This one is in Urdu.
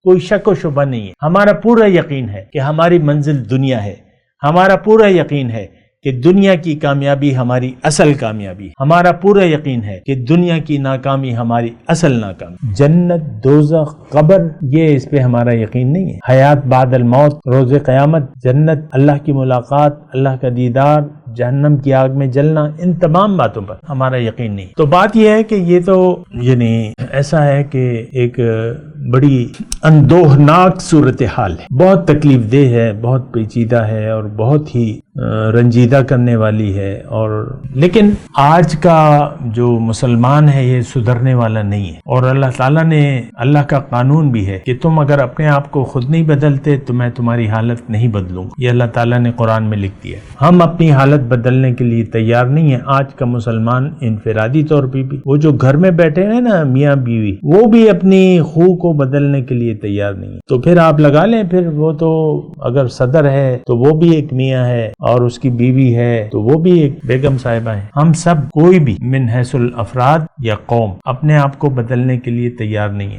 کوئی شک و شبہ نہیں ہے. ہمارا پورا یقین ہے کہ ہماری منزل دنیا ہے. ہمارا پورا یقین ہے کہ دنیا کی کامیابی ہماری اصل کامیابی. ہمارا پورا یقین ہے کہ دنیا کی ناکامی ہماری اصل ناکامی. جنت، دوزخ، قبر، یہ اس پہ ہمارا یقین نہیں ہے. حیات بعد الموت، روز قیامت، جنت، اللہ کی ملاقات، اللہ کا دیدار، جہنم کی آگ میں جلنا، ان تمام باتوں پر ہمارا یقین نہیں. تو بات یہ ہے کہ یہ تو یعنی ایسا ہے کہ ایک بڑی اندوہناک صورتحال ہے، بہت تکلیف دہ ہے، بہت پیچیدہ ہے اور بہت ہی رنجیدہ کرنے والی ہے. اور لیکن آج کا جو مسلمان ہے یہ سدھرنے والا نہیں ہے. اور اللہ تعالیٰ نے، اللہ کا قانون بھی ہے کہ تم اگر اپنے آپ کو خود نہیں بدلتے تو میں تمہاری حالت نہیں بدلوں گا. یہ اللہ تعالیٰ نے قرآن میں لکھ دیا ہے. ہم اپنی حالت بدلنے کے لیے تیار نہیں ہیں. آج کا مسلمان انفرادی طور پہ بھی، وہ جو گھر میں بیٹھے ہیں نا میاں بیوی، وہ بھی اپنی خو کو بدلنے کے لیے تیار نہیں ہے. تو پھر آپ لگا لیں، پھر وہ تو اگر صدر ہے تو وہ بھی ایک میاں ہے اور اس کی بیوی ہے تو وہ بھی ایک بیگم صاحبہ ہے. ہم سب کوئی بھی من حیث الافراد یا قوم اپنے آپ کو بدلنے کے لیے تیار نہیں ہے.